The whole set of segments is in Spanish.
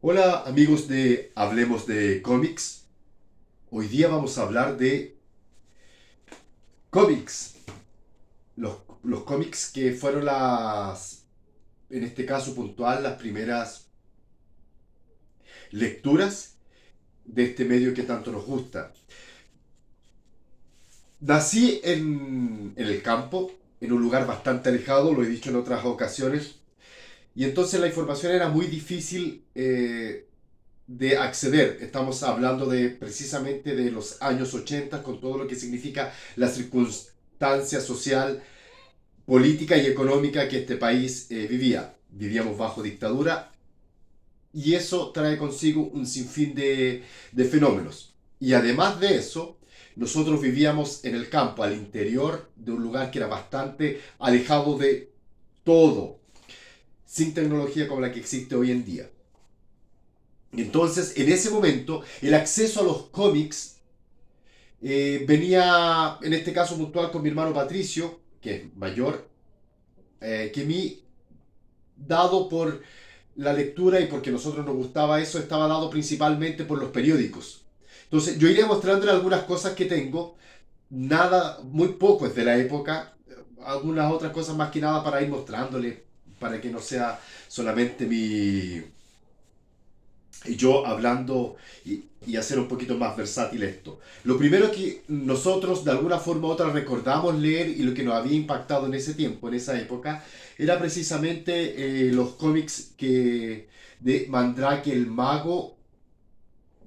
Hola amigos de Hablemos de cómics. Hoy día vamos a hablar de cómics. Los cómics que fueron en este caso puntual, las primeras lecturas de este medio que tanto nos gusta. Nací en el campo, en un lugar bastante alejado, lo he dicho en otras ocasiones, y entonces la información era muy difícil de acceder. Estamos hablando de precisamente de los años 80 con todo lo que significa la circunstancia social, política y económica que este país vivía. Vivíamos bajo dictadura y eso trae consigo un sinfín de fenómenos. Y además de eso, nosotros vivíamos en el campo, al interior de un lugar que era bastante alejado de todo, sin tecnología como la que existe hoy en día. Entonces, en ese momento, el acceso a los cómics venía, en este caso puntual, con mi hermano Patricio, que es mayor que mí, dado por la lectura y porque a nosotros nos gustaba eso, estaba dado principalmente por los periódicos. Entonces, yo iré mostrándole algunas cosas que tengo, nada, muy poco es de la época, algunas otras cosas más que nada para ir mostrándole, para que no sea solamente yo hablando y hacer un poquito más versátil esto. Lo primero que nosotros de alguna forma u otra recordamos leer y lo que nos había impactado en ese tiempo, en esa época, era precisamente los cómics de Mandrake el Mago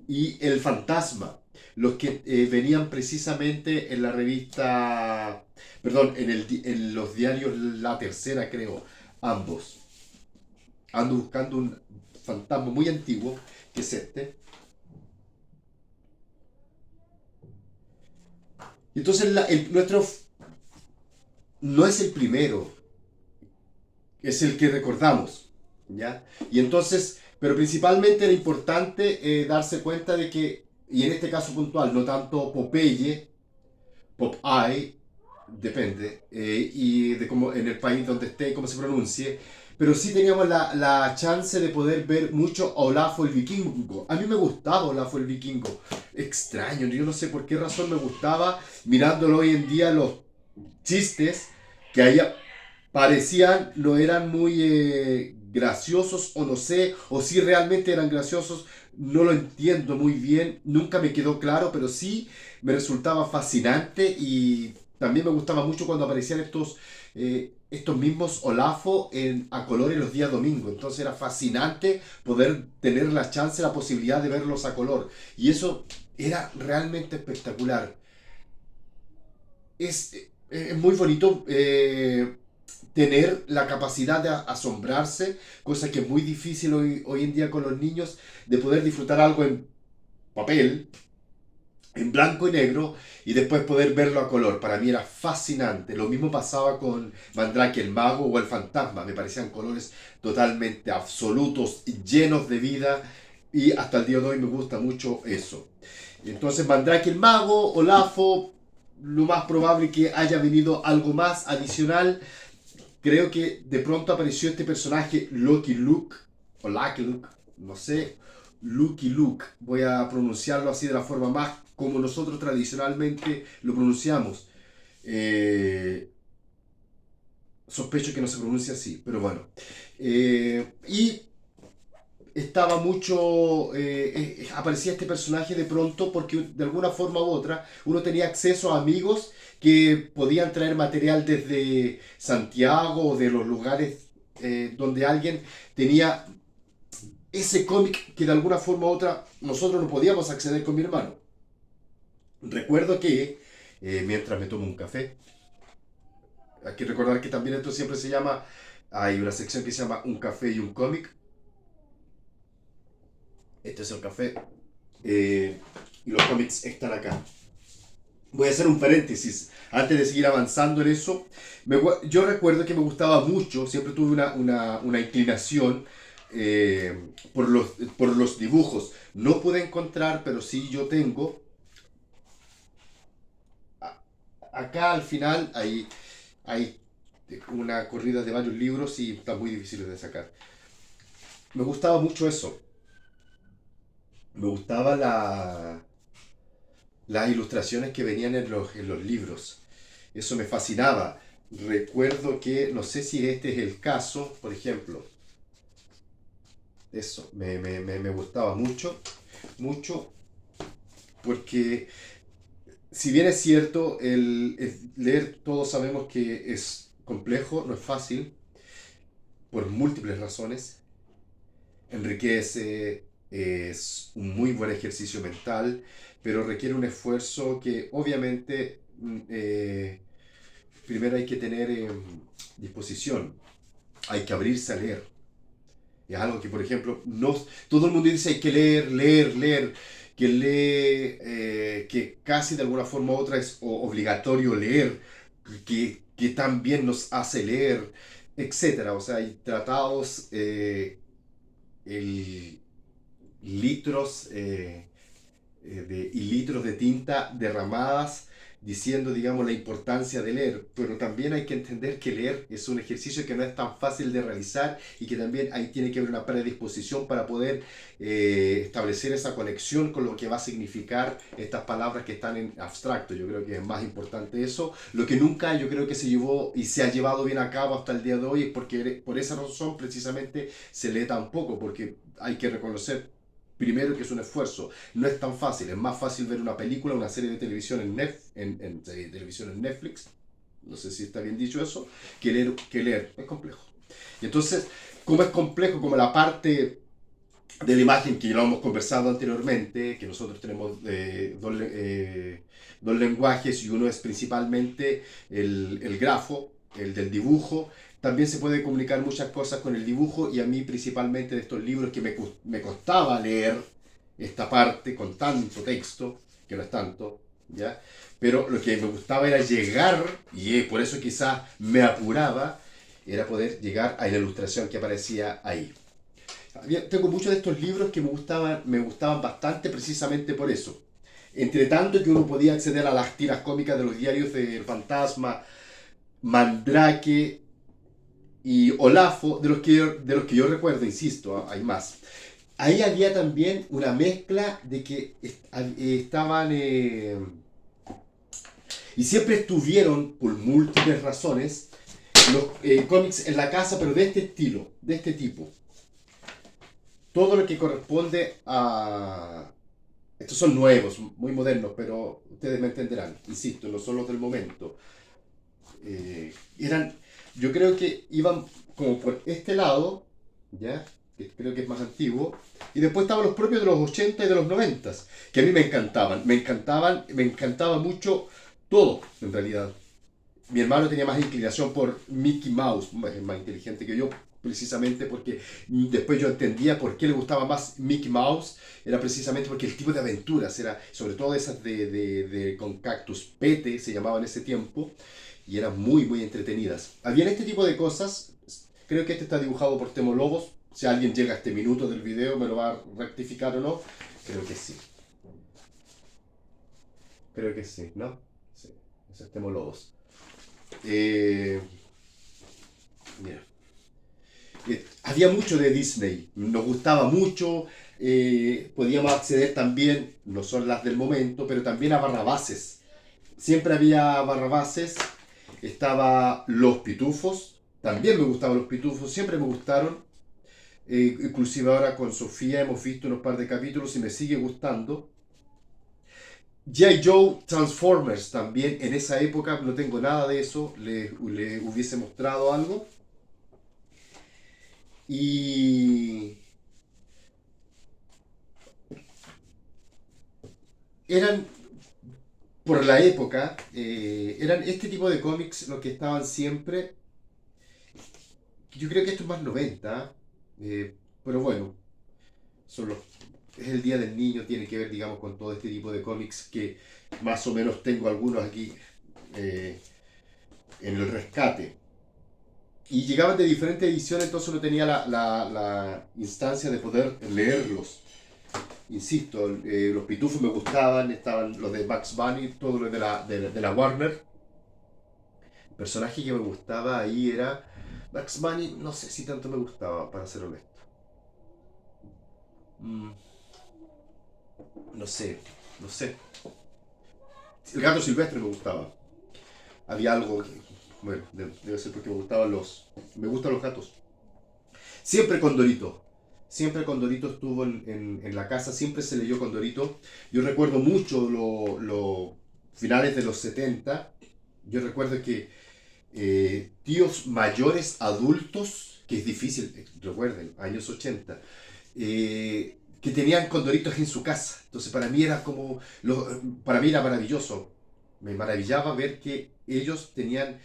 y El Fantasma. Los que venían precisamente en la revista, perdón, en los diarios La Tercera, creo, ambos. Ando buscando un fantasma muy antiguo, que es este. Entonces nuestro no es el primero, es el que recordamos, ¿ya? Y entonces, pero principalmente era importante darse cuenta de que, y en este caso puntual, no tanto Popeye, Popeye, depende, y de cómo en el país donde esté, cómo se pronuncie, pero sí teníamos la chance de poder ver mucho a Olafo el Vikingo. A mí me gustaba Olafo el Vikingo. Extraño, yo no sé por qué razón me gustaba, mirándolo hoy en día los chistes que ahí parecían, no eran muy graciosos o no sé, o si realmente eran graciosos, no lo entiendo muy bien, nunca me quedó claro, pero sí me resultaba fascinante y también me gustaba mucho cuando aparecían estos mismos Olafo a color en los días domingo. Entonces era fascinante poder tener la chance, la posibilidad de verlos a color. Y eso era realmente espectacular. Es muy bonito tener la capacidad de asombrarse, cosa que es muy difícil hoy en día con los niños, de poder disfrutar algo en papel, en blanco y negro, y después poder verlo a color. Para mí era fascinante. Lo mismo pasaba con Mandrake el Mago o el Fantasma. Me parecían colores totalmente absolutos, llenos de vida, y hasta el día de hoy me gusta mucho eso. Y entonces Mandrake el Mago, Olafo, lo más probable que haya venido algo más adicional. Creo que de pronto apareció este personaje Lucky Luke, o Lucky Luke, no sé, Lucky Luke. Voy a pronunciarlo así de la forma más como nosotros tradicionalmente lo pronunciamos. Eh, Sospecho que no se pronuncia así, pero bueno. Y estaba mucho, aparecía este personaje de pronto porque de alguna forma u otra uno tenía acceso a amigos que podían traer material desde Santiago o de los lugares donde alguien tenía ese cómic que de alguna forma u otra nosotros no podíamos acceder con mi hermano. Recuerdo que mientras me tomo un café, hay que recordar que también esto siempre se llama, hay una sección que se llama Un café y un cómic. Este es el café y los cómics están acá. Voy a hacer un paréntesis antes de seguir avanzando en eso. Yo recuerdo que me gustaba mucho, siempre tuve una inclinación por los dibujos. No pude encontrar, pero sí yo tengo. Acá al final hay una corrida de varios libros y está muy difícil de sacar. Me gustaba mucho eso. Me gustaba las ilustraciones que venían en los libros. Eso me fascinaba. Recuerdo que, no sé si este es el caso, por ejemplo, eso, me gustaba mucho, mucho, porque si bien es cierto, el leer todos sabemos que es complejo, no es fácil, por múltiples razones, enriquece, es un muy buen ejercicio mental, pero requiere un esfuerzo que obviamente primero hay que tener disposición, hay que abrirse a leer. Es algo que, por ejemplo, no, todo el mundo dice hay que leer, leer, leer, que lee, que casi de alguna forma u otra es obligatorio leer, que también nos hace leer, etcétera. O sea, hay tratados, el, litros y litros de tinta derramadas diciendo, digamos, la importancia de leer, pero también hay que entender que leer es un ejercicio que no es tan fácil de realizar y que también ahí tiene que haber una predisposición para poder establecer esa conexión con lo que va a significar estas palabras que están en abstracto. Yo creo que es más importante eso. Lo que nunca yo creo que se llevó y se ha llevado bien a cabo hasta el día de hoy es porque por esa razón precisamente se lee tan poco, porque hay que reconocer primero que es un esfuerzo. No es tan fácil, es más fácil ver una película, una serie de televisión serie de televisión en Netflix, no sé si está bien dicho eso, que leer. Es complejo. Y entonces, como es complejo, como la parte de la imagen que ya lo hemos conversado anteriormente, que nosotros tenemos dos lenguajes y uno es principalmente el grafo, el del dibujo. También se puede comunicar muchas cosas con el dibujo y a mí principalmente de estos libros que me costaba leer esta parte con tanto texto, que no es tanto, ¿ya? Pero lo que me gustaba era llegar, y por eso quizás me apuraba, era poder llegar a la ilustración que aparecía ahí. Tengo muchos de estos libros que me gustaban bastante precisamente por eso. Entre tanto que uno podía acceder a las tiras cómicas de los diarios de Fantasma, Mandrake y Olafo, de los que yo recuerdo, insisto, hay más. Ahí había también una mezcla de que estaban y siempre estuvieron, por múltiples razones, los cómics en la casa, pero de este estilo, de este tipo. Todo lo que corresponde a... Estos son nuevos, muy modernos, pero ustedes me entenderán. Insisto, no son los del momento. Eran, yo creo que iban como por este lado, ¿ya? Que creo que es más antiguo. Y después estaban los propios de los 80 y de los 90, que a mí me encantaban. Me encantaba mucho todo, en realidad. Mi hermano tenía más inclinación por Mickey Mouse, es más inteligente que yo, precisamente porque después yo entendía por qué le gustaba más Mickey Mouse, era precisamente porque el tipo de aventuras, era sobre todo esas con cactus pete, se llamaban en ese tiempo, y eran muy, muy entretenidas. Habían este tipo de cosas, creo que este está dibujado por Temo Lobos, si alguien llega a este minuto del video me lo va a rectificar o no, creo que sí, creo que sí, ¿no? Sí, ese es Temo Lobos. Eh, Mira, había mucho de Disney, nos gustaba mucho, podíamos acceder también, no son las del momento, pero también a Barrabases. Siempre había Barrabases, estaba Los Pitufos, también me gustaban los Pitufos, siempre me gustaron. Inclusive ahora con Sofía hemos visto unos par de capítulos y me sigue gustando. G.I. Joe Transformers también, en esa época no tengo nada de eso, le hubiese mostrado algo. Y eran, por la época, eran este tipo de cómics los que estaban siempre. Yo creo que esto es más 90, pero bueno, son los, es el Día del Niño, tiene que ver, digamos, con todo este tipo de cómics que más o menos tengo algunos aquí eh, en el rescate. Y llegaban de diferentes ediciones, entonces uno tenía la instancia de poder leerlos. Insisto, los pitufos me gustaban, estaban los de Bugs Bunny, todo lo de la Warner. El personaje que me gustaba ahí era Bugs Bunny, no sé si tanto me gustaba, para ser honesto. Mm. no sé, no sé. El gato silvestre me gustaba. Había algo que, bueno, debe ser porque me gustan los gatos. Siempre Condorito. Siempre Condorito estuvo en la casa, siempre se leyó Condorito. Yo recuerdo mucho los finales de los 70. Yo recuerdo que tíos mayores, adultos, que es difícil, recuerden, años 80, que tenían condoritos en su casa. Entonces para mí era para mí era maravilloso. Me maravillaba ver que ellos tenían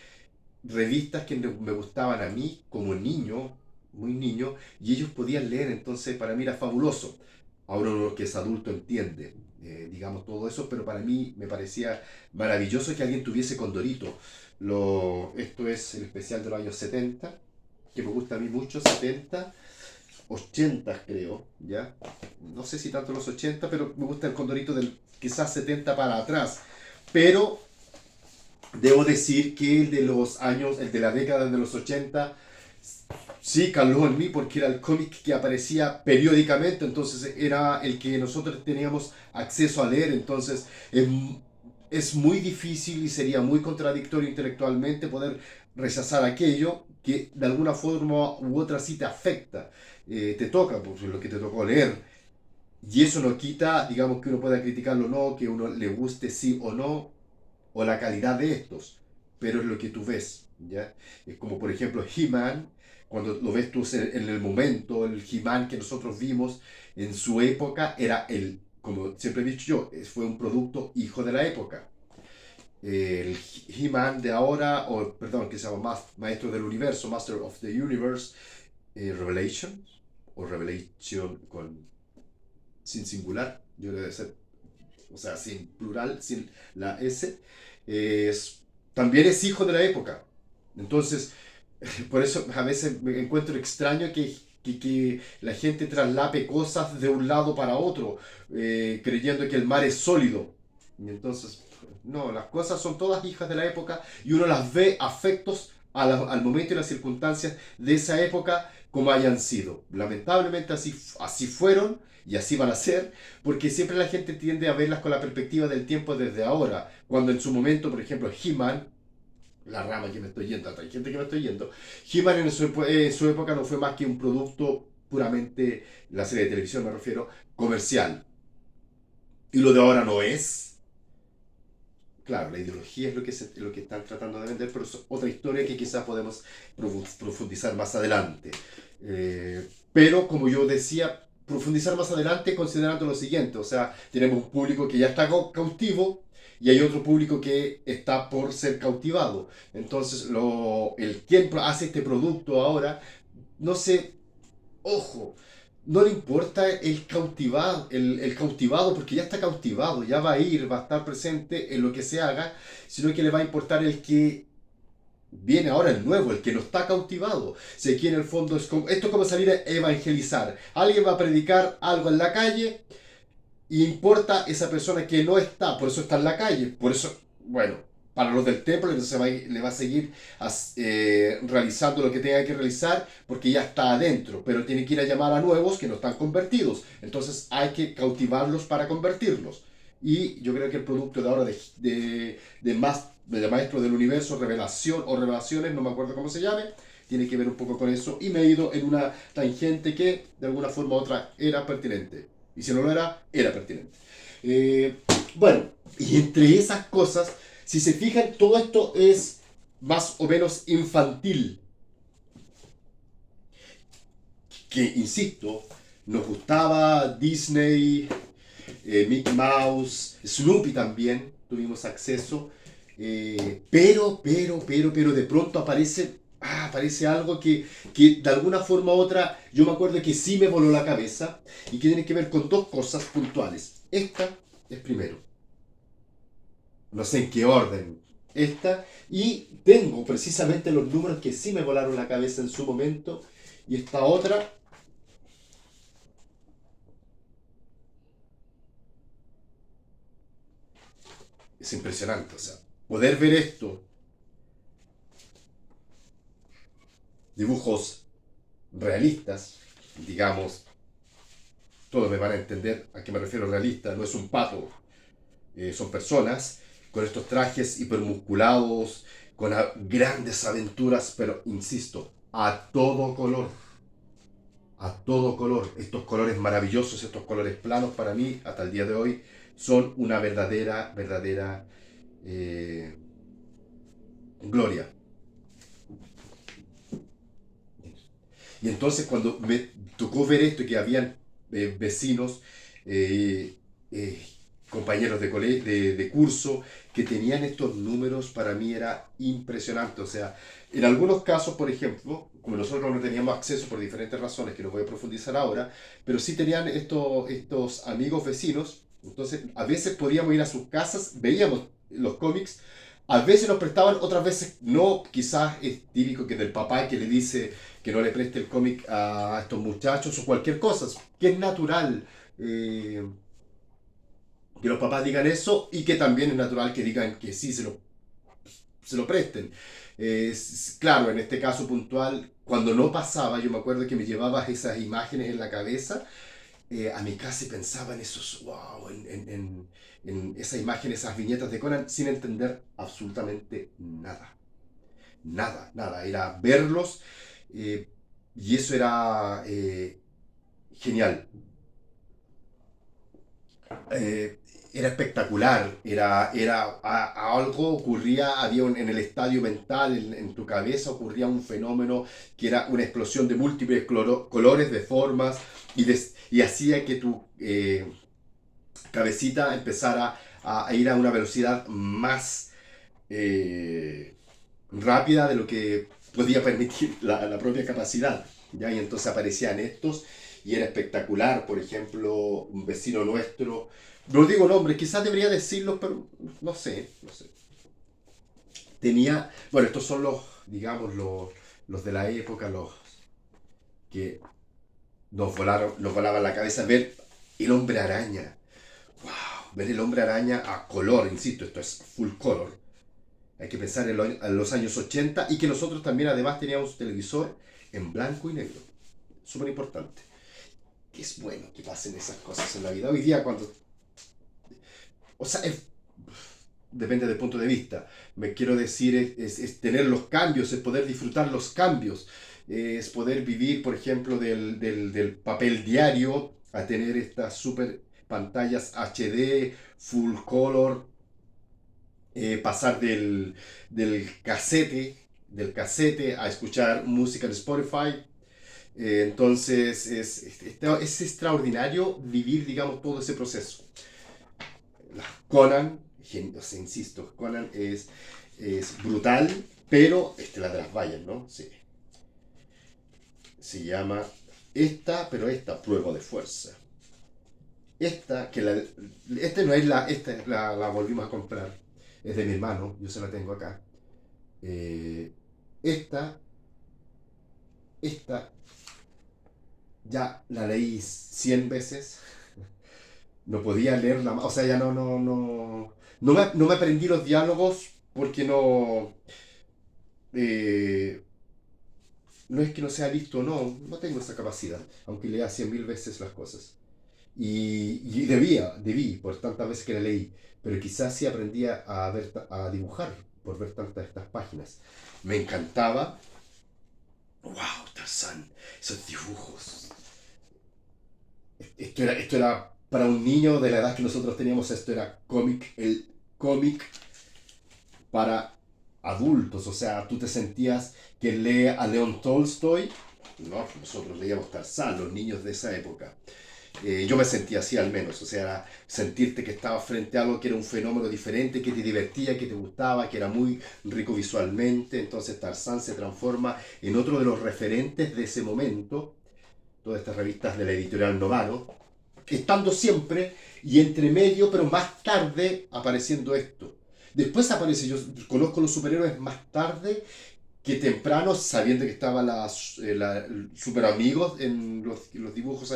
revistas que me gustaban a mí como niño, muy niño, y ellos podían leer, entonces para mí era fabuloso. Ahora uno que es adulto entiende, digamos, todo eso, pero para mí me parecía maravilloso que alguien tuviese Condorito. Esto es el especial de los años 70, que me gusta a mí mucho, 70, 80 creo, ¿ya? No sé si tanto los 80, pero me gusta el Condorito del quizás 70 para atrás. Pero debo decir que el de la década de los 80, sí caló en mí porque era el cómic que aparecía periódicamente, entonces era el que nosotros teníamos acceso a leer, entonces es muy difícil y sería muy contradictorio intelectualmente poder rechazar aquello que de alguna forma u otra sí te afecta, te toca, pues lo que te tocó leer. Y eso no quita, digamos, que uno pueda criticarlo o no, que uno le guste sí o no, o la calidad de estos, pero es lo que tú ves, ¿ya? Es como por ejemplo He-Man, cuando lo ves tú en el momento, el He-Man que nosotros vimos en su época era como siempre he dicho yo, fue un producto hijo de la época. El He-Man de ahora, o perdón, que se llama Maestro del Universo, Master of the Universe, Revelation, o Revelation sin singular, yo debe ser, o sea, sin plural, sin la S, es, también es hijo de la época. Entonces, por eso a veces me encuentro extraño que la gente traslape cosas de un lado para otro, creyendo que el mar es sólido. Y entonces, no, las cosas son todas hijas de la época y uno las ve afectos al momento y las circunstancias de esa época como hayan sido. Lamentablemente así fueron y así van a ser, porque siempre la gente tiende a verlas con la perspectiva del tiempo desde ahora, cuando en su momento, por ejemplo, He-Man, la rama que me estoy yendo, hay gente que me estoy yendo, He-Man en su época no fue más que un producto puramente, la serie de televisión me refiero, comercial. Y lo de ahora no es. Claro, la ideología es lo que están tratando de vender, pero es otra historia que quizás podemos profundizar más adelante. Pero, como yo decía, profundizar más adelante considerando lo siguiente, o sea, tenemos un público que ya está cautivo y hay otro público que está por ser cautivado. Entonces, quien hace este producto ahora, no sé, ojo, no le importa el cautivado, porque ya está cautivado, ya va a ir, va a estar presente en lo que se haga, sino que le va a importar el que viene ahora, el nuevo, el que no está cautivado. Si aquí en el fondo esto es como salir a evangelizar. Alguien va a predicar algo en la calle y importa esa persona que no está, por eso está en la calle, por eso, bueno, para los del templo le va a seguir realizando lo que tenga que realizar porque ya está adentro, pero tiene que ir a llamar a nuevos que no están convertidos, entonces hay que cautivarlos para convertirlos. Y yo creo que el producto de ahora de Maestro del Universo, Revelación o Revelaciones, no me acuerdo cómo se llame, tiene que ver un poco con eso y me he ido en una tangente que de alguna forma u otra era pertinente. Y si no lo era, era pertinente. Eh, bueno, y entre esas cosas, si se fijan, todo esto es más o menos infantil. Que, insisto, nos gustaba Disney, Mickey Mouse, Snoopy también, tuvimos acceso. Pero de pronto aparece algo que de alguna forma u otra yo me acuerdo que sí me voló la cabeza y que tiene que ver con dos cosas puntuales. Esta es primero, no sé en qué orden, esta, y tengo precisamente los números que sí me volaron la cabeza en su momento, y esta otra es impresionante, o sea, poder ver esto, dibujos realistas, digamos, todos me van a entender a qué me refiero realista, no es un pato, son personas con estos trajes hipermusculados, con grandes aventuras, pero insisto, a todo color. A todo color. Estos colores maravillosos, estos colores planos para mí, hasta el día de hoy, son una verdadera eh, gloria. Y entonces cuando me tocó ver esto, que habían vecinos, eh, eh, compañeros de curso, que tenían estos números, para mí era impresionante. O sea, en algunos casos, por ejemplo, como nosotros no teníamos acceso por diferentes razones, que no voy a profundizar ahora, pero sí tenían estos amigos vecinos, entonces a veces podíamos ir a sus casas, veíamos los cómics, a veces nos prestaban, otras veces no, quizás es típico que del papá que le dice que no le preste el cómic a estos muchachos o cualquier cosa, que es natural que los papás digan eso y que también es natural que digan que sí se lo presten. Claro, en este caso puntual, cuando no pasaba, yo me acuerdo que me llevabas esas imágenes en la cabeza a mi casa y pensaba en esos, wow, en esa imagen, esas viñetas de Conan, sin entender absolutamente nada. Nada. Era verlos eh, y eso era genial. eh, Era espectacular, algo ocurría, en el estadio mental, en tu cabeza ocurría un fenómeno que era una explosión de múltiples colores, de formas, y hacía que tu cabecita empezara a ir a una velocidad más rápida de lo que podía permitir la propia capacidad. ¿Ya? Y entonces aparecían estos y era espectacular. Por ejemplo, un vecino nuestro, no digo nombres, quizás debería decirlo, pero no sé. Tenía, bueno, estos son digamos, los de la época, los que nos volaban la cabeza, ver el hombre araña. ¡Wow! Ver el hombre araña a color, insisto, esto es full color. Hay que pensar en los años 80 y que nosotros también además teníamos televisor en blanco y negro. Súper importante. Es bueno que pasen esas cosas en la vida. Hoy día cuando... O sea, depende del punto de vista. Me quiero decir, es tener los cambios, es poder disfrutar los cambios. Es poder vivir, por ejemplo, del papel diario a tener estas super pantallas HD, full color, pasar del casete a escuchar música en Spotify. Entonces es extraordinario vivir, digamos, todo ese proceso. Conan, o sea, insisto, Conan es brutal, pero la de las vallas, ¿no? Sí. Se llama Prueba de Fuerza. Esta no es la volvimos a comprar, es de mi hermano, yo se la tengo acá. Eh, esta, esta ya la leí 100 veces, no podía leerla más, o sea, ya no me aprendí los diálogos porque eh, no es que no sea listo, no tengo esa capacidad, aunque lea 100.000 veces las cosas. Y debí, por tantas veces que la leí, pero quizás sí aprendía a dibujar por ver tantas de estas páginas. Me encantaba. ¡Wow, Tarzán! Esos dibujos. Esto era para un niño de la edad que nosotros teníamos, esto era el cómic para adultos. O sea, tú te sentías que lee a León Tolstoy. No, nosotros leíamos Tarzán, los niños de esa época. Yo me sentía así al menos, o sea, sentirte que estabas frente a algo que era un fenómeno diferente, que te divertía, que te gustaba, que era muy rico visualmente. Entonces Tarzán se transforma en otro de los referentes de ese momento, todas estas revistas de la editorial Novaro, estando siempre y entre medio, pero más tarde apareciendo esto. Después aparece, yo conozco los superhéroes más tarde que temprano, sabiendo que estaban super amigos en los dibujos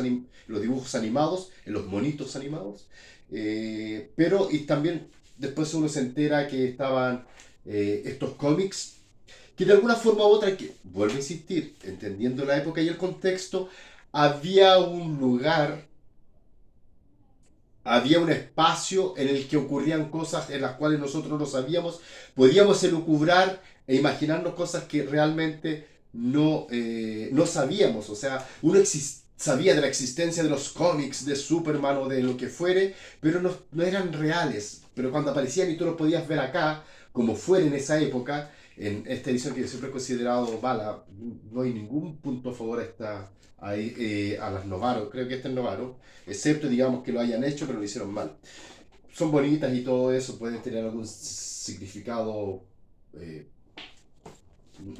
animados, en los monitos animados, pero y también después uno se entera que estaban estos cómics, que de alguna forma u otra, que vuelvo a insistir, entendiendo la época y el contexto, había un lugar había un espacio en el que ocurrían cosas en las cuales nosotros no sabíamos, podíamos elucubrar e imaginarnos cosas que realmente no sabíamos. O sea, sabía de la existencia de los cómics de Superman o de lo que fuere, pero no eran reales. Pero cuando aparecían y tú los podías ver acá, como fuera en esa época, en esta edición que siempre he considerado mala, no hay ningún punto a favor a las Novaro, creo que esta es Novaro, excepto digamos que lo hayan hecho pero lo hicieron mal. Son bonitas y todo eso, pueden tener algún significado eh,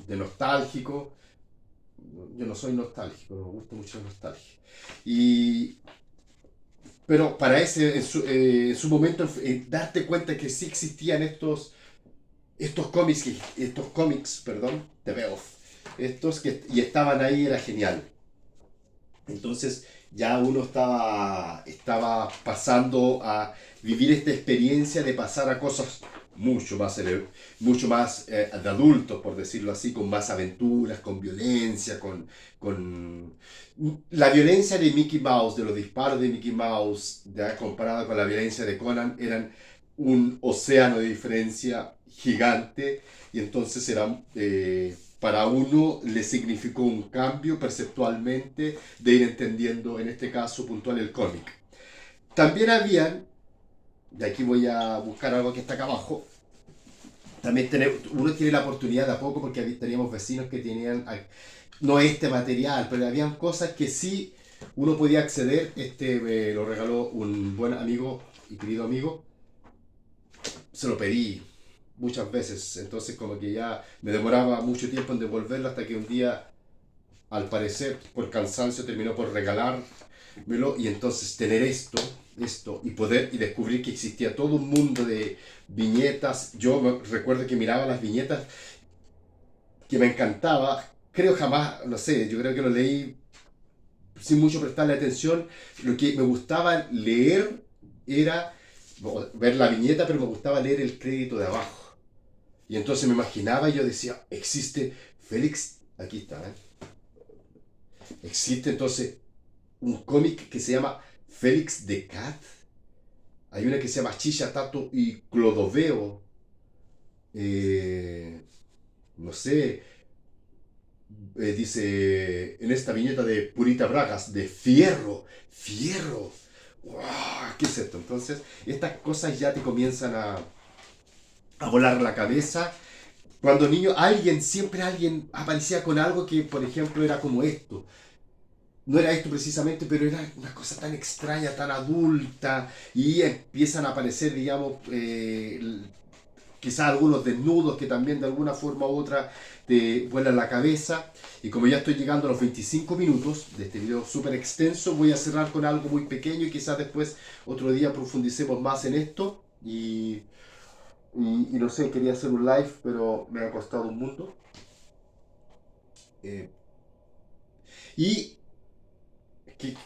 de nostálgico. Yo no soy nostálgico, no me gusta mucho la nostalgia. Y, pero para en su momento, darte cuenta que sí existían estos cómics, perdón, de Beowulf, y estaban ahí, era genial. Entonces ya uno estaba pasando a vivir esta experiencia de pasar a cosas mucho más de adultos, por decirlo así, con más aventuras, con violencia, con... La violencia de Mickey Mouse, de los disparos de Mickey Mouse, ya comparada con la violencia de Conan, eran un océano de diferencia gigante y entonces para uno le significó un cambio perceptualmente de ir entendiendo, en este caso puntual, el cómic. También habían, de aquí voy a buscar algo que está acá abajo, uno tiene la oportunidad de a poco porque teníamos vecinos que tenían, no este material, pero habían cosas que sí uno podía acceder. Este me lo regaló un buen amigo y querido amigo, se lo pedí muchas veces, entonces como que ya me demoraba mucho tiempo en devolverlo hasta que un día, al parecer, por cansancio, terminó por regalármelo y entonces tener esto y descubrir que existía todo un mundo de viñetas. Recuerdo que miraba las viñetas que me encantaba, creo jamás, no sé, yo creo que lo leí sin mucho prestarle atención. Lo que me gustaba leer era ver la viñeta, pero me gustaba leer el crédito de abajo. Y entonces me imaginaba y yo decía, existe Félix, aquí está, ¿eh? Existe entonces un cómic que se llama Félix de Cat. Hay una que se llama Chicha, Tato y Clodoveo. Eh, no sé, dice en esta viñeta de Purita Bragas, de Fierro. Fierro. ¡Wow! ¿Qué es esto? Entonces, estas cosas ya te comienzan a volar la cabeza. Cuando niño, siempre alguien aparecía con algo que, por ejemplo, era como esto. No era esto precisamente, pero era una cosa tan extraña, tan adulta, y empiezan a aparecer, digamos, quizás algunos desnudos que también de alguna forma u otra te vuelan la cabeza. Y como ya estoy llegando a los 25 minutos de este video súper extenso, voy a cerrar con algo muy pequeño y quizás después otro día profundicemos más en esto. Y no sé, quería hacer un live, pero me ha costado un mundo. Eh, y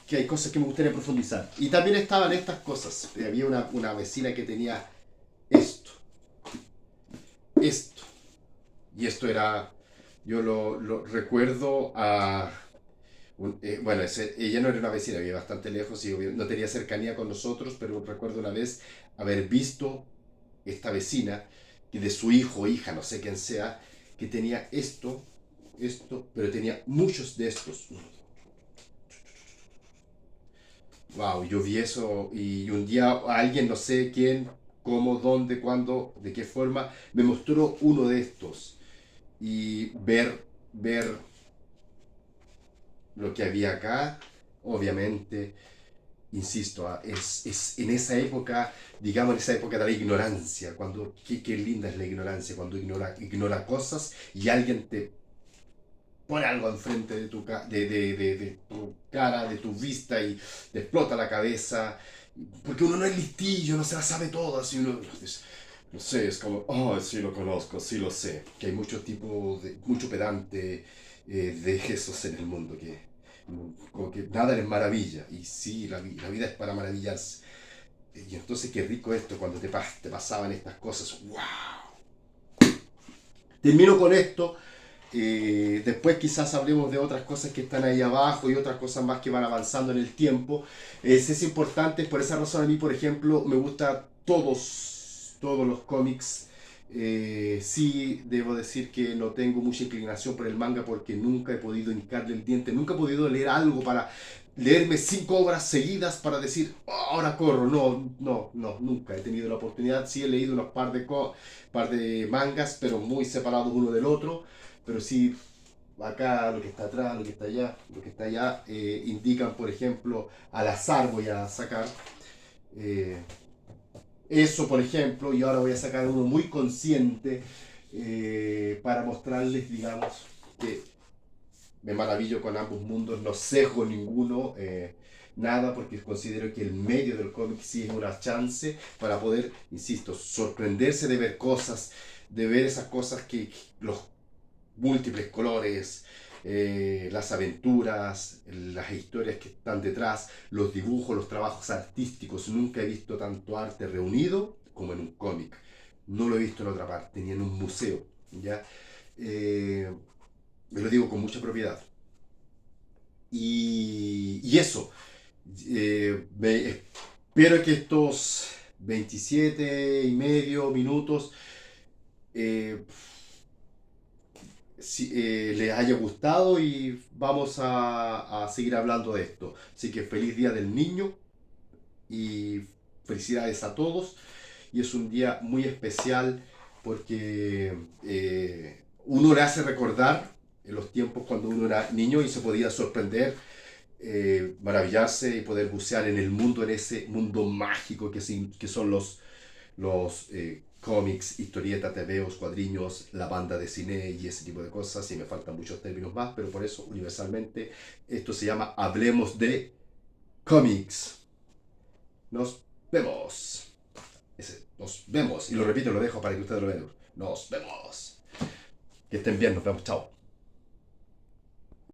que hay cosas que me gustaría profundizar. Y también estaban estas cosas. Había una vecina que tenía esto, esto. Y esto era, yo lo recuerdo bueno, ella no era una vecina, vivía bastante lejos y no tenía cercanía con nosotros, pero recuerdo una vez haber visto esta vecina, que de su hijo o hija, no sé quién sea, que tenía esto, pero tenía muchos de estos. Wow, yo vi eso y un día alguien, no sé quién, cómo, dónde, cuándo, de qué forma, me mostró uno de estos y ver lo que había acá, obviamente, insisto, es en esa época, digamos en esa época de la ignorancia, cuando, qué linda es la ignorancia, cuando ignora cosas y alguien te pone algo enfrente de tu cara, de tu vista y te explota la cabeza, porque uno no es listillo, no se la sabe todas y uno dice, no sé, es como, oh, sí lo conozco, sí lo sé, que hay mucho pedante de esos en el mundo, como que nada es maravilla, y sí, la vida es para maravillarse. Y entonces qué rico esto cuando te pasaban estas cosas, wow. Termino con esto. Después quizás hablemos de otras cosas que están ahí abajo y otras cosas más que van avanzando en el tiempo. Es importante, por esa razón a mí, por ejemplo, me gusta todos los cómics. Sí, debo decir que no tengo mucha inclinación por el manga porque nunca he podido hincarle el diente, nunca he podido leer algo para leerme 5 obras seguidas para decir, "Oh, ahora corro". No, no, no, nunca he tenido la oportunidad. Sí he leído unos par de mangas, pero muy separados uno del otro. Pero sí, acá lo que está atrás, lo que está allá, lo que está allá, indican, por ejemplo, al azar voy a sacar. eh, Eso, por ejemplo, y ahora voy a sacar uno muy consciente para mostrarles, digamos, que me maravillo con ambos mundos, no cejo ninguno, nada, porque considero que el medio del cómic sí es una chance para poder, insisto, sorprenderse de ver cosas, de ver esas cosas que los múltiples colores, las aventuras, las historias que están detrás, los dibujos, los trabajos artísticos. Nunca he visto tanto arte reunido como en un cómic. No lo he visto en otra parte, ni en un museo. ¿Ya? Eh, Me lo digo con mucha propiedad. Y eso, espero que estos 27 y medio minutos eh, les haya gustado y vamos a seguir hablando de esto. Así que feliz Día del Niño y felicidades a todos. Y es un día muy especial porque uno le hace recordar en los tiempos cuando uno era niño y se podía sorprender, maravillarse y poder bucear en el mundo, en ese mundo mágico que son los cómics, historietas, tebeos, cuadriños, la banda de cine y ese tipo de cosas. Y me faltan muchos términos más, pero por eso universalmente esto se llama Hablemos de Cómics. Nos vemos. Nos vemos. Y lo repito, lo dejo para que ustedes lo vean. Nos vemos. Que estén bien, nos vemos. Chao.